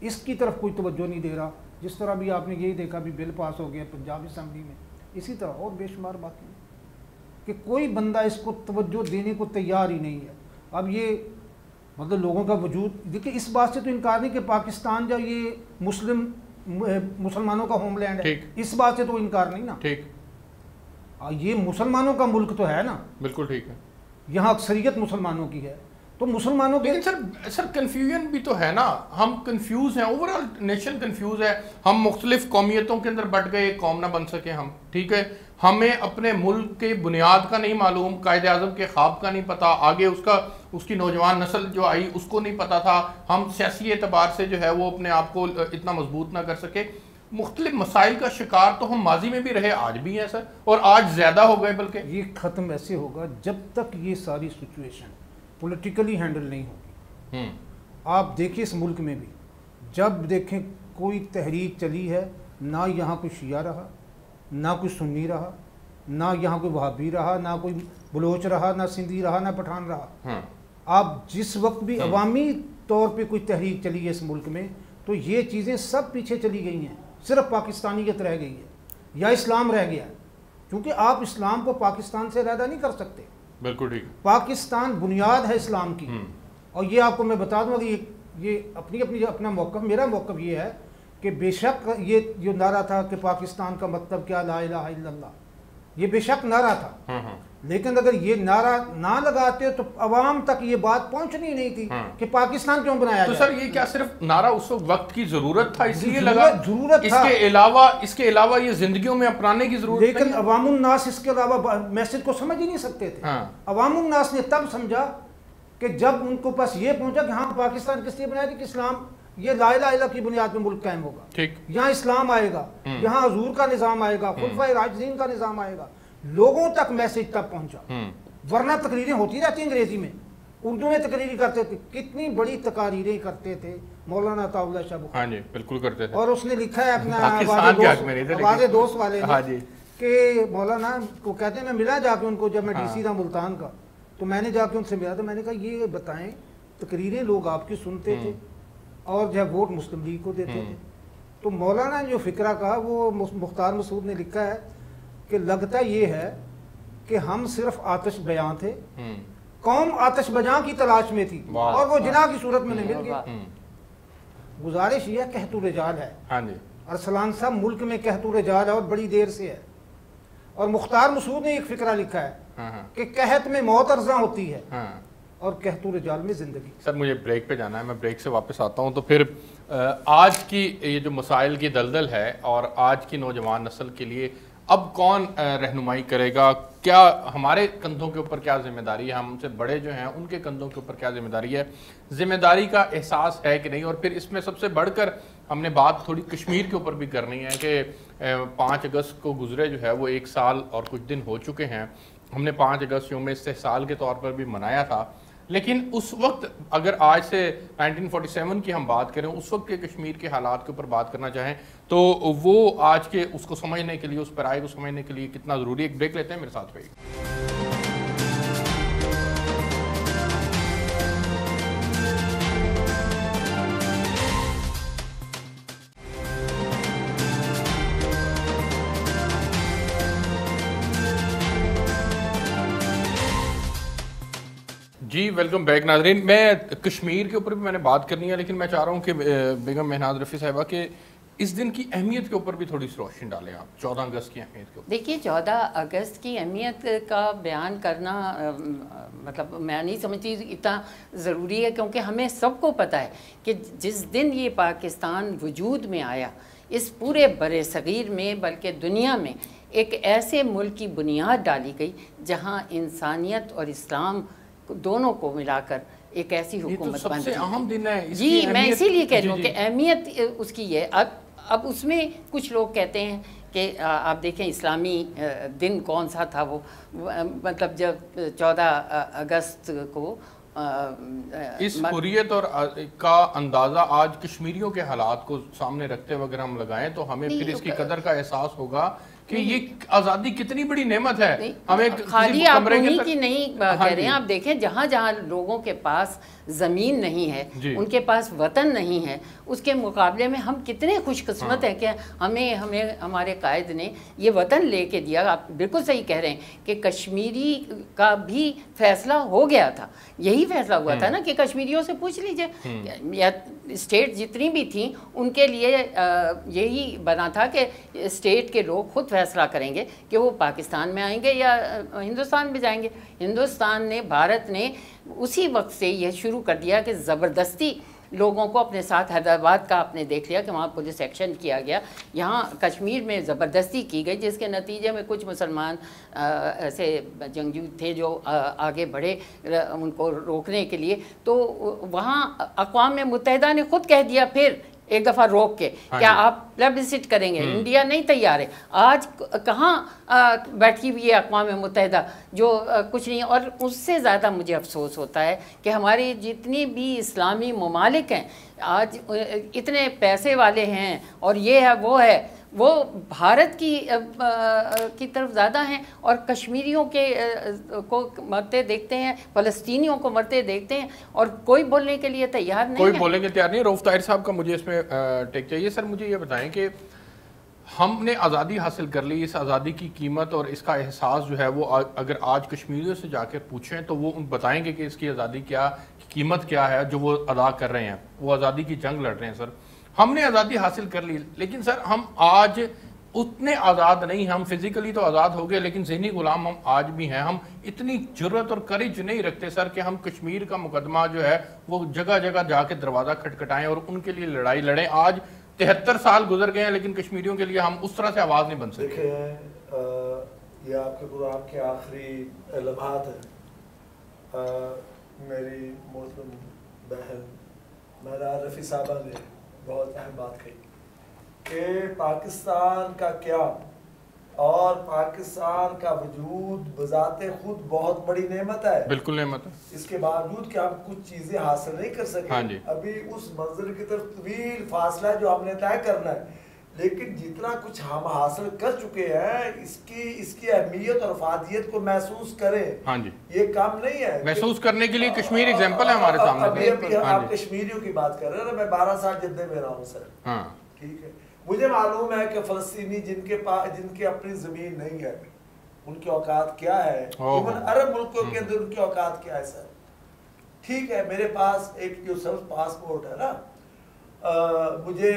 اس کی طرف کوئی توجہ نہیں دے رہا. جس طرح بھی آپ نے یہی دیکھا بھی بل پاس ہو گیا پنجاب اسمبلی میں, اسی طرح اور بے شمار باقی کہ کوئی بندہ اس کو توجہ دینے کو تیار ہی نہیں ہے. اب یہ مطلب لوگوں کا وجود دیکھیں, اس بات سے تو انکار نہیں کہ پاکستان جو یہ مسلمانوں کا ہوم لینڈ ہے, اس بات سے تو انکار نہیں نا. ٹھیک, یہ مسلمانوں کا ملک تو ہے نا. بالکل ٹھیک ہے, یہاں اکثریت مسلمانوں کی ہے, تو مسلمانوں کے لیکن سر کنفیوژن بھی تو ہے نا, ہم کنفیوز ہیں, اوورآل نیشن کنفیوز ہے, ہم مختلف قومیتوں کے اندر بٹ گئے, ایک قوم نہ بن سکے ہم. ٹھیک ہے, ہمیں اپنے ملک کے بنیاد کا نہیں معلوم, قائد اعظم کے خواب کا نہیں پتا, آگے اس کی نوجوان نسل جو آئی اس کو نہیں پتا تھا, ہم سیاسی اعتبار سے جو ہے وہ اپنے آپ کو اتنا مضبوط نہ کر سکے. مختلف مسائل کا شکار تو ہم ماضی میں بھی رہے, آج بھی ہیں سر, اور آج زیادہ ہو گئے. بلکہ یہ ختم ایسے ہوگا جب تک یہ ساری سچویشن پولیٹیکلی ہینڈل نہیں ہوگی. آپ دیکھیں اس ملک میں بھی جب دیکھیں کوئی تحریک چلی ہے, نہ یہاں کوئی شیعہ رہا, نہ کوئی سنی رہا, نہ یہاں کوئی وہابی رہا, نہ کوئی بلوچ رہا, نہ سندھی رہا, نہ پٹھان رہا. آپ جس وقت بھی عوامی طور پہ کوئی تحریک چلی ہے اس ملک میں, تو یہ چیزیں سب پیچھے چلی گئی ہیں, صرف پاکستانیت رہ گئی ہے یا اسلام رہ گیا ہے. کیونکہ آپ اسلام کو پاکستان سے علیحدہ نہیں کر سکتے. بالکل ٹھیک, پاکستان بنیاد ہے اسلام کی. اور یہ آپ کو میں بتا دوں گا, یہ اپنا موقف, میرا موقف یہ ہے کہ بے شک یہ جو نعرہ تھا کہ پاکستان کا مطلب کیا لا الہ الا اللہ, یہ بے شک نعرہ تھا, لیکن اگر یہ نعرہ نہ لگاتے تو عوام تک یہ بات پہنچنی نہیں تھی کہ پاکستان کیوں بنایا تو جائے. سر یہ کیا صرف نعرہ اس وقت کی ضرورت تھا اس لیے لگا, ضرورت تھا, اس کے علاوہ یہ زندگیوں میں اپنانے کی ضرورت, لیکن عوام الناس اس کے علاوہ میسج کو سمجھ ہی نہیں سکتے تھے. عوام الناس نے تب سمجھا کہ جب ان کو پاس یہ پہنچا کہ ہاں پاکستان کس لیے بنایا تھا, کہ اسلام یہ لا الہ الا اللہ کی بنیاد پہ ملک قائم ہوگا, یہاں اسلام آئے گا, یہاں حضور کا نظام آئے گا, خلفائے راشدین کا نظام آئے گا. لوگوں تک میسج تک پہنچا, ورنہ تقریریں ہوتی رہتی انگریزی میں, اردو میں تقریری کرتے تھے. کتنی بڑی تقاریریں کرتے تھے مولانا عطا اللہ شاہ بخاری. ہاں جی بالکل کرتے تھے, اور اس نے لکھا ہے اپنا آواز دوست والے نے کہ مولانا کو کہتے ہیں, میں ملا جا کے ان کو جب میں ڈی سی تھا ملتان کا, تو میں نے جا کے ان سے ملا, تو میں نے کہا یہ بتائیں تقریریں لوگ آپ کی سنتے تھے اور جو ہے ووٹ مسلم لیگ کو دیتے تھے. تو مولانا نے جو فکرہ کہا وہ مختار مسعود نے لکھا ہے کہ لگتا یہ ہے کہ ہم صرف آتش بیاں تھے, قوم آتش بیاں کی تلاش میں تھی, اور وہ جناح کی صورت میں مل گیا. گزارش یہ قحط الرجال ہے, ارسلان صاحب ملک میں قحط الرجال ہے اور بڑی دیر سے ہے. اور مختار مسعود نے ایک فکرہ لکھا ہے کہ قحط میں موت ارزاں ہوتی ہے اور قحط الرجال میں زندگی. سر مجھے بریک پہ جانا ہے, میں بریک سے واپس آتا ہوں. تو پھر آج کی یہ جو مسائل کی دلدل ہے اور آج کی نوجوان نسل کے لیے اب کون رہنمائی کرے گا, کیا ہمارے کندھوں کے اوپر کیا ذمہ داری ہے, ہم سے بڑے جو ہیں ان کے کندھوں کے اوپر کیا ذمہ داری ہے, ذمہ داری کا احساس ہے کہ نہیں. اور پھر اس میں سب سے بڑھ کر ہم نے بات تھوڑی کشمیر کے اوپر بھی کرنی ہے کہ 5 اگست کو گزرے جو ہے وہ 1 سال اور کچھ دن ہو چکے ہیں. ہم نے 5 اگست یوم استحصال کے طور پر بھی منایا تھا, لیکن اس وقت اگر آج سے 1947 کی ہم بات کریں, اس وقت کے کشمیر کے حالات کے اوپر بات کرنا چاہیں تو وہ آج کے اس کو سمجھنے کے لیے, اس پرائے کو سمجھنے کے لیے کتنا ضروری ہے. ایک بریک لیتے ہیں, میرے ساتھ رہیے. جی ویلکم بیک ناظرین. میں کشمیر کے اوپر بھی میں نے بات کرنی ہے, لیکن میں چاہ رہا ہوں کہ بیگم مہناز رفیع صاحبہ کہ اس دن کی اہمیت کے اوپر بھی تھوڑی سی روشنی ڈالیں آپ, 14 اگست کی اہمیت کے اوپر. دیکھیے 14 اگست کی اہمیت کا بیان کرنا مطلب میں نہیں سمجھتی اتنا ضروری ہے, کیونکہ ہمیں سب کو پتہ ہے کہ جس دن یہ پاکستان وجود میں آیا, اس پورے بر صغیر میں بلکہ دنیا میں ایک ایسے ملک کی بنیاد ڈالی گئی جہاں انسانیت اور اسلام دونوں کو ملا کر ایک ایسی حکومت بن گئی. اہم دن ہے جی, میں اسی لیے کہہ رہی ہوں کہ اہمیت اس کی ہے. اب اس میں کچھ لوگ کہتے ہیں کہ آپ دیکھیں اسلامی دن کون سا تھا, وہ مطلب جب 14 اگست کو اس حریت اور کا اندازہ آج کشمیریوں کے حالات کو سامنے رکھتے ہوئے اگر ہم لگائیں تو ہمیں پھر اس کی قدر کا احساس ہوگا کہ یہ آزادی کتنی بڑی نعمت ہے. ہمیں خالی آپ انہی کی نہیں کہہ رہے ہیں, آپ دیکھیں جہاں جہاں لوگوں کے پاس زمین نہیں ہے, ان کے پاس وطن نہیں ہے, اس کے مقابلے میں ہم کتنے خوش قسمت ہیں کہ ہمیں ہمارے قائد نے یہ وطن لے کے دیا. آپ بالکل صحیح کہہ رہے ہیں کہ کشمیری کا بھی فیصلہ ہو گیا تھا, یہی فیصلہ ہوا تھا نا کہ کشمیریوں سے پوچھ لیجئے, یا اسٹیٹ جتنی بھی تھیں ان کے لیے یہی بنا تھا کہ اسٹیٹ کے لوگ خود فیصلہ کریں گے کہ وہ پاکستان میں آئیں گے یا ہندوستان میں جائیں گے. ہندوستان نے, بھارت نے اسی وقت سے یہ شروع کر دیا کہ زبردستی لوگوں کو اپنے ساتھ, حیدرآباد کا آپ نے دیکھ لیا کہ وہاں پولیس ایکشن کیا گیا, یہاں کشمیر میں زبردستی کی گئی, جس کے نتیجے میں کچھ مسلمان ایسے جنگجو تھے جو آگے بڑھے ان کو روکنے کے لیے. تو وہاں اقوام متحدہ نے خود کہہ دیا پھر ایک دفعہ روک کے, کیا آپ پلیبسٹ کریں گے؟ انڈیا نہیں تیار ہے. آج کہاں بیٹھی ہوئی ہے اقوام متحدہ جو کچھ نہیں. اور اس سے زیادہ مجھے افسوس ہوتا ہے کہ ہماری جتنی بھی اسلامی ممالک ہیں آج اتنے پیسے والے ہیں اور یہ ہے وہ ہے, وہ بھارت کی طرف زیادہ ہیں اور کشمیریوں کو مرتے دیکھتے ہیں, فلسطینیوں کو مرتے دیکھتے ہیں, اور کوئی بولنے کے لیے تیار نہیں ہے. کوئی بولنے کے تیار نہیں. رؤف طاہر صاحب کا مجھے اس میں ٹیک چاہیے. سر مجھے یہ بتائیں کہ ہم نے آزادی حاصل کر لی, اس آزادی کی قیمت اور اس کا احساس جو ہے وہ اگر آج کشمیریوں سے جا کے پوچھیں تو وہ بتائیں گے کہ اس کی آزادی کیا قیمت کیا ہے جو وہ ادا کر رہے ہیں, وہ آزادی کی جنگ لڑ رہے ہیں. سر ہم نے آزادی حاصل کر لی, لیکن سر ہم آج اتنے آزاد نہیں. ہم فزیکلی تو آزاد ہو گئے لیکن ذہنی غلام ہم آج بھی ہیں. ہم اتنی جرأت اور کریج نہیں رکھتے سر کہ ہم کشمیر کا مقدمہ جو ہے وہ جگہ جگہ جا کے دروازہ کھٹکھٹائیں اور ان کے لیے لڑائی لڑیں. آج 73 سال گزر گئے ہیں لیکن کشمیریوں کے لیے ہم اس طرح سے آواز نہیں بن سکتے. دیکھیں یہ آپ کے پروگرام کے آخری لمحات ہیں. میری محترم بہن میرا رفیع صاحبہ نے بہت اہم بات کہی کہ پاکستان کا قیام اور پاکستان کا وجود بذات خود بہت بڑی نعمت ہے. بالکل نعمت ہے. اس کے باوجود کہ ہم کچھ چیزیں حاصل نہیں کر سکے, ابھی اس منزل کی طرف طویل فاصلہ جو ہم نے طے کرنا ہے, لیکن جتنا کچھ ہم حاصل کر چکے ہیں اس کی اہمیت اور افادیت کو محسوس کریں. یہ کام نہیں ہے. محسوس کرنے کے لیے کشمیر ایگزامپل ہے ہمارے سامنے. ابھی آپ کشمیریوں کی بات کر رہے ہیں نا, میں 12 سال جدے میں رہا ہوں سر. ٹھیک ہے, مجھے معلوم ہے کہ فلسطینی جن کے اپنی زمین نہیں ہے ان کی اوقات کیا ہے, ایون عرب ملکوں کے اندر ان کی اوقات کیا ہے سر. ٹھیک ہے, میرے پاس ایک جو سیلف پاسپورٹ ہے نا, مجھے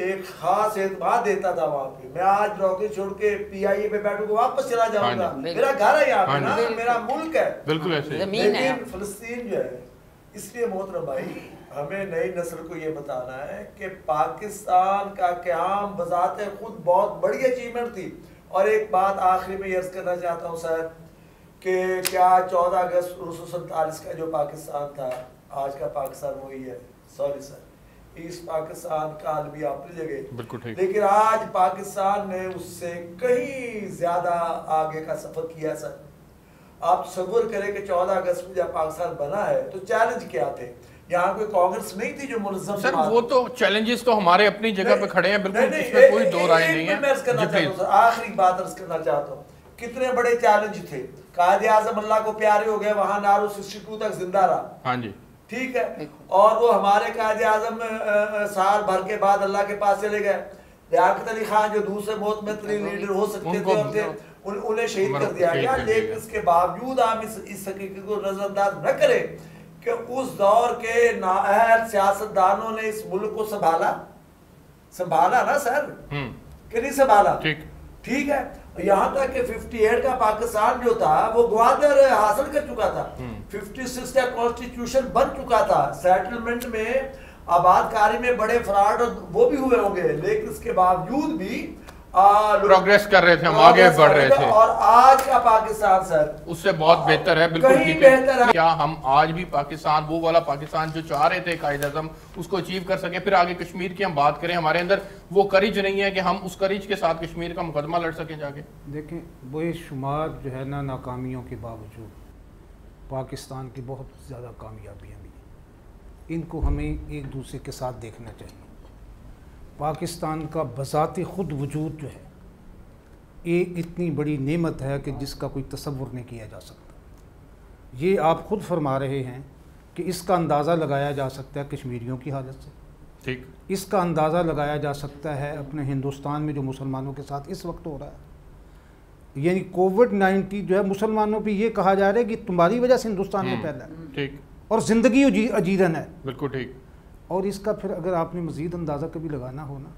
ایک خاص اعتماد دیتا تھا وہاں پہ. میں آج نوکری چھوڑ کے PIA پہ بیٹھوں گا, واپس چلا جاؤں گا, میرا گھر ہے یہاں پہ نا, میرا ملک ہے. بالکل ایسے. لیکن فلسطین جو ہے, اس لیے محترم بھائی ہمیں نئی نسل کو یہ بتانا ہے کہ پاکستان کا قیام بذات خود بہت بڑی اچیومنٹ تھی. اور ایک بات آخری میں یہ عرض کرنا چاہتا ہوں سر کہ کیا 14 اگست 1947 کا جو پاکستان تھا آج کا پاکستان وہی ہے؟ سوری سر, ایسٹ پاکستان کا عالمی اپنی جگہ, لیکن آج پاکستان نے اس سے کہیں زیادہ آگے کا سفر کیا سر. آپ تصور کریں کہ 14 اگست میں جب پاکستان بنا ہے تو چیلنج کیا تھے؟ یہاں کوئی کانگریس نہیں تھی جو منظم. سر وہ تو چیلنجز تو ہمارے اپنی جگہ پہ کھڑے ہیں, بالکل اس میں کوئی دو رائے نہیں ہے. میں عرض کرنا چاہتا ہوں سر, آخری بات عرض کرنا چاہتا ہوں, کتنے بڑے چیلنج تھے. قائد اعظم اللہ کو پیارے ہو گئے, وہاں نارو 62 تک زندہ رہا. ہاں جی ٹھیک ہے, اور وہ ہمارے قائد اعظم سال بھر کے بعد اللہ کے پاس چلے گئے. لیاقت علی خان جو دوسرے موت میں ترین لیڈر ہو سکتے تھے اور تھے, انہیں شہید کر دیا گیا. لیکن اس کے باوجود ہم اس حقیقت کو نظر انداز نہ کریں کہ اس دور کے نااہل سیاستدانوں نے اس ملک کو سنبھالا نا سر, کہ نہیں سنبھالا. ٹھیک ہے, یہاں تک کہ 58 کا پاکستان جو تھا وہ گوادر حاصل کر چکا تھا, 56 کا کانسٹیٹیوشن بن چکا تھا, سیٹلمنٹ میں آباد کاری میں بڑے فراڈ وہ بھی ہوئے ہوں گے, لیکن اس کے باوجود بھی پروگریس کر رہے تھے, ہم آگے بڑھ رہے تھے. اور آج کا پاکستان سر اس سے بہت بہتر ہے. بالکل ٹھیک ہے. کیا ہم آج بھی پاکستان, وہ والا پاکستان جو چاہ رہے تھے قائد اعظم, اس کو اچیو کر سکے؟ پھر آگے کشمیر کی ہم بات کریں, ہمارے اندر وہ کریج نہیں ہے کہ ہم اس کریج کے ساتھ کشمیر کا مقدمہ لڑ سکیں جا کے. دیکھیں بے شمار جو ہے نا ناکامیوں کے باوجود پاکستان کی بہت زیادہ کامیابیاں بھی ہیں, ان کو ہمیں ایک دوسرے کے ساتھ دیکھنا چاہیے. پاکستان کا بذات خود وجود جو ہے ایک اتنی بڑی نعمت ہے کہ جس کا کوئی تصور نہیں کیا جا سکتا. یہ آپ خود فرما رہے ہیں کہ اس کا اندازہ لگایا جا سکتا ہے کشمیریوں کی حالت سے, ٹھیک, اس کا اندازہ لگایا جا سکتا ہے اپنے ہندوستان میں جو مسلمانوں کے ساتھ اس وقت ہو رہا ہے. یعنی کووڈ-19 جو ہے مسلمانوں پہ یہ کہا جا رہا ہے کہ تمہاری وجہ سے ہندوستان میں پھیلا ہے, ٹھیک, اور زندگی اجیرن ہے. بالکل ٹھیک. اور اس کا پھر اگر آپ نے مزید اندازہ کبھی لگانا ہو نا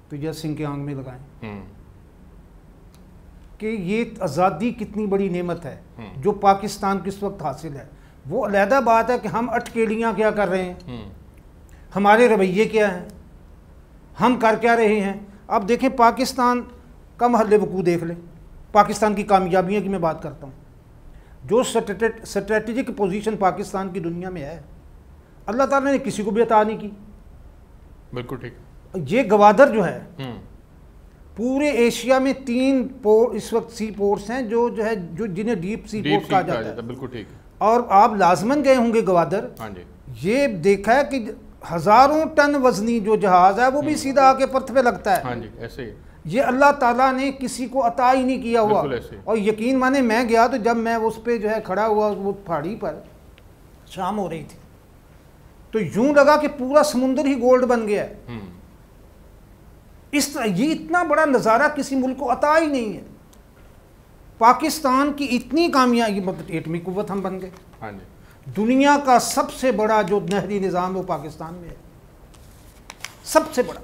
تو یہ سنگ کے آنگ میں لگائیں کہ یہ آزادی کتنی بڑی نعمت ہے جو پاکستان کو اس وقت حاصل ہے. وہ علیحدہ بات ہے کہ ہم اٹکیلیاں کیا کر رہے ہیں, ہمارے رویے کیا ہیں, ہم کر کیا رہے ہیں. اب دیکھیں پاکستان کا محل وقوع دیکھ لیں, پاکستان کی کامیابیوں کی میں بات کرتا ہوں. جو اسٹریٹجک پوزیشن پاکستان کی دنیا میں ہے اللہ تعالیٰ نے کسی کو بھی عطا نہیں کی. بالکل ٹھیک. یہ گوادر جو ہے پورے ایشیا میں 3 اس وقت سی پورٹس ہیں جو ہے جنہیں ڈیپ سی پورٹ کہا جاتا ہے. بالکل ٹھیک. اور آپ لازماً گئے ہوں گے گوادر, یہ دیکھا ہے کہ ہزاروں ٹن وزنی جو جہاز ہے وہ بھی سیدھا آ کے پرتھ پہ لگتا ہے. ہاں جی, ایسے ہی. یہ اللہ تعالیٰ نے کسی کو عطا ہی نہیں کیا ہوا. اور یقین مانے میں گیا تو جب میں اس پہ جو ہے کھڑا ہوا وہ پہاڑی پر, شام ہو رہی تھی, تو یوں لگا کہ پورا سمندر ہی گولڈ بن گیا ہے. اس طرح یہ اتنا بڑا نظارہ کسی ملک کو عطا ہی نہیں ہے. پاکستان کی اتنی کامیابی, مطلب ایٹمی قوت ہم بن گئے. دنیا کا سب سے بڑا جو نہری نظام ہے وہ پاکستان میں ہے, سب سے بڑا.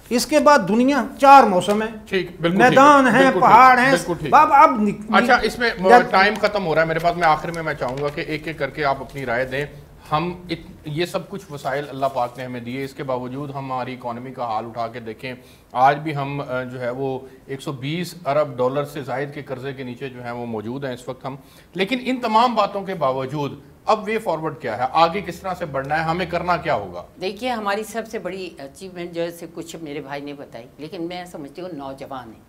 اس کے بعد دنیا 4 موسم ہیں, میدان ہیں, پہاڑ ہیں. اچھا, اس میں ٹائم ختم ہو رہا ہے میرے پاس. میں آخر میں چاہوں گا کہ ایک ایک کر کے آپ اپنی رائے دیں. ہم یہ سب کچھ وسائل اللہ پاک نے ہمیں دیے, اس کے باوجود ہماری اکانومی کا حال اٹھا کے دیکھیں, آج بھی ہم جو ہے وہ 120 ارب ڈالر سے زائد کے قرضے کے نیچے جو ہیں وہ موجود ہیں اس وقت ہم. لیکن ان تمام باتوں کے باوجود اب وے فارورڈ کیا ہے, آگے کس طرح سے بڑھنا ہے, ہمیں کرنا کیا ہوگا؟ دیکھیے ہماری سب سے بڑی اچیومنٹ جیسے کچھ میرے بھائی نے بتائی, لیکن میں سمجھتی ہوں نوجوان ہیں.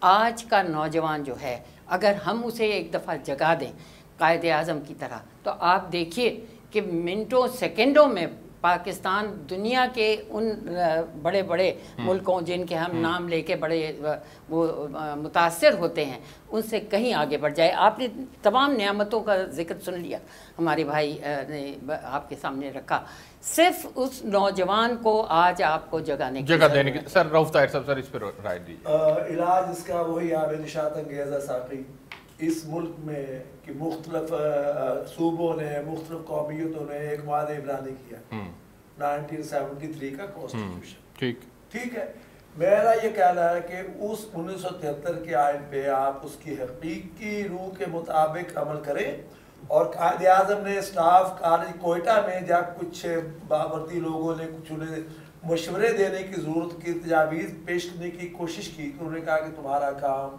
آج کا نوجوان جو ہے اگر ہم اسے ایک دفعہ جگا دیں قائد اعظم کی طرح, تو آپ دیکھیے کہ منٹوں سیکنڈوں میں پاکستان دنیا کے ان بڑے بڑے ملکوں جن کے ہم نام لے کے بڑے وہ متاثر ہوتے ہیں ان سے کہیں آگے بڑھ جائے. آپ نے تمام نعمتوں کا ذکر سن لیا, ہمارے بھائی نے آپ کے سامنے رکھا. صرف اس نوجوان کو آج آپ کو جگہ دینے کی. سر رؤف طاہر صاحب, سر اس پہ رائے دیجیے. علاج اس کا وہی آپ نشاط انگیز ہے ساقی. اس ملک میں کہ مختلف صوبوں نے, مختلف قومیتوں نے ایک معاہدہ عمرانی کیا 1973 کا کانسٹیٹیوشن. ٹھیک ہے, میرا یہ کہنا ہے کہ اس 1973 کے آئین پہ آپ اس کی حقیقی روح کے مطابق عمل کریں. اور قائد اعظم نے اسٹاف کالج کوئٹہ میں جب کچھ بابرتی لوگوں نے کچھ انہیں مشورے دینے کی ضرورت کی تجاویز پیش کرنے کی کوشش کی, تو انہوں نے کہا کہ تمہارا کام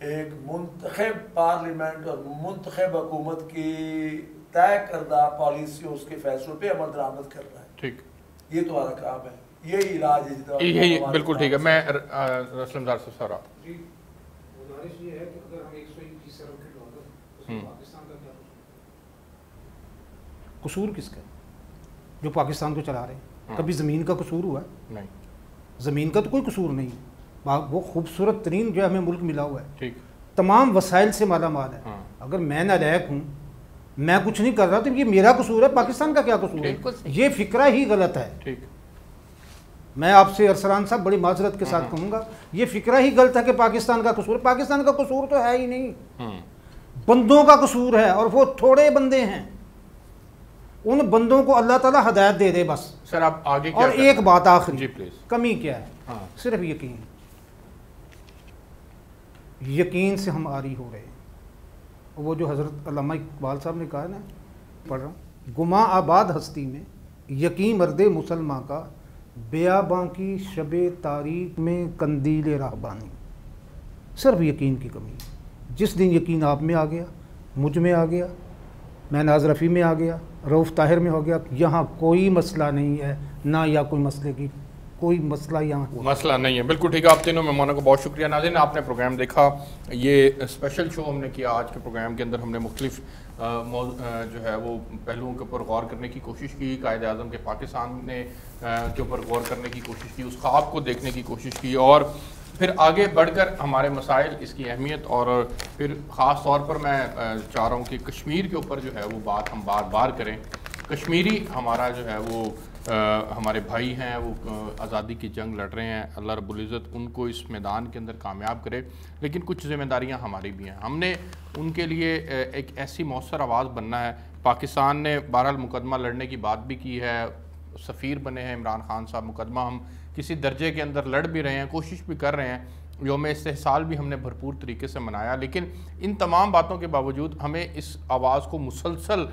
ایک منتخب پارلیمنٹ اور منتخب حکومت کی طے کردہ پالیسیوں اس کے فیصلوں پہ عمل درآمد کرنا ہے. ٹھیک, یہ تمہارا کام ہے, یہی علاج ہے. یہی بالکل ٹھیک ہے. میں رسلم دار سے سارا جی گزارش یہ ہے کہ اگر ہم 121 ارب کے ڈالر اس میں پاکستان کا کیا قصور کس کا جو پاکستان کو چلا رہے ہیں؟ کبھی زمین کا قصور ہوا ہے؟ نہیں, زمین کا تو کوئی قصور نہیں. وہ خوبصورت ترین جو ہمیں ملک ملا ہوا ہے, تمام وسائل سے مالا مال ہے. اگر میں نالائق ہوں, میں کچھ نہیں کر رہا, تو یہ میرا قصور ہے, پاکستان کا کیا قصور ہے؟ یہ فکرہ ہی غلط ہے. میں آپ سے ارسلان صاحب بڑی معذرت کے ساتھ کہوں گا, یہ فکرہ ہی غلط ہے کہ پاکستان کا قصور. پاکستان کا قصور تو ہے ہی نہیں, بندوں کا قصور ہے, اور وہ تھوڑے بندے ہیں. ان بندوں کو اللہ تعالیٰ ہدایت دے دے بس. سر آپ آگے اور ایک بات آخری, جی پلیز, کمی کیا ہے؟ صرف یقین. یقین سے ہم آری ہو رہے ہیں. وہ جو حضرت علامہ اقبال صاحب نے کہا نا, پڑھ رہا ہوں, گماں آباد ہستی میں یقین مرد مسلمان کا, بیاباں کی شب تاریک میں قندیل راہبانی. صرف یقین کی کمی. جس دن یقین آپ میں آ گیا, مجھ میں آ گیا, میں ناز رفیع میں آ گیا, رؤف طاہر میں ہو گیا, یہاں کوئی مسئلہ نہیں ہے, نہ یا کوئی مسئلے کی کوئی مسئلہ یہاں مسئلہ نہیں ہے. بالکل ٹھیک ہے. آپ تینوں مہمانوں کو بہت شکریہ. ناظرین, آپ نے پروگرام دیکھا, یہ اسپیشل شو ہم نے کیا. آج کے پروگرام کے اندر ہم نے مختلف جو ہے وہ پہلوؤں کے اوپر غور کرنے کی کوشش کی. قائد اعظم کے پاکستان نے کے اوپر غور کرنے کی کوشش کی, اس خواب کو دیکھنے کی کوشش کی, اور پھر آگے بڑھ کر ہمارے مسائل، اس کی اہمیت، اور پھر خاص طور پر میں چاہ رہا ہوں کہ کشمیر کے اوپر جو ہے وہ بات ہم بار بار کریں. کشمیری ہمارا جو ہے وہ ہمارے بھائی ہیں، وہ آزادی کی جنگ لڑ رہے ہیں. اللہ رب العزت ان کو اس میدان کے اندر کامیاب کرے. لیکن کچھ ذمہ داریاں ہماری بھی ہیں. ہم نے ان کے لیے ایک ایسی مؤثر آواز بننا ہے. پاکستان نے بہرحال مقدمہ لڑنے کی بات بھی کی ہے، سفیر بنے ہیں عمران خان صاحب. مقدمہ ہم کسی درجے کے اندر لڑ بھی رہے ہیں، کوشش بھی کر رہے ہیں. یوم استحصال بھی ہم نے بھرپور طریقے سے منایا. لیکن ان تمام باتوں کے باوجود ہمیں اس آواز کو مسلسل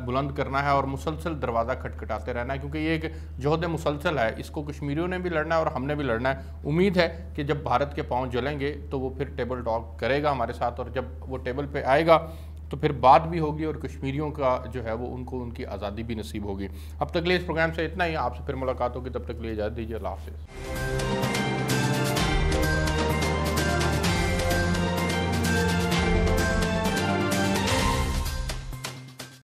بلند کرنا ہے اور مسلسل دروازہ کھٹکھٹاتے رہنا ہے، کیونکہ یہ ایک جہد مسلسل ہے. اس کو کشمیریوں نے بھی لڑنا ہے اور ہم نے بھی لڑنا ہے. امید ہے کہ جب بھارت کے پاؤں جلیں گے تو وہ پھر ٹیبل ٹاک کرے گا ہمارے ساتھ، اور جب وہ ٹیبل پہ آئے گا تو پھر بات بھی ہوگی اور کشمیریوں کا جو ہے وہ ان کو ان کی آزادی بھی نصیب ہوگی. اب تک لیے اس پروگرام سے اتنا ہی. آپ سے پھر ملاقات ہوگی. تب تک لیے اجازت دیجیے. اللہ حافظ.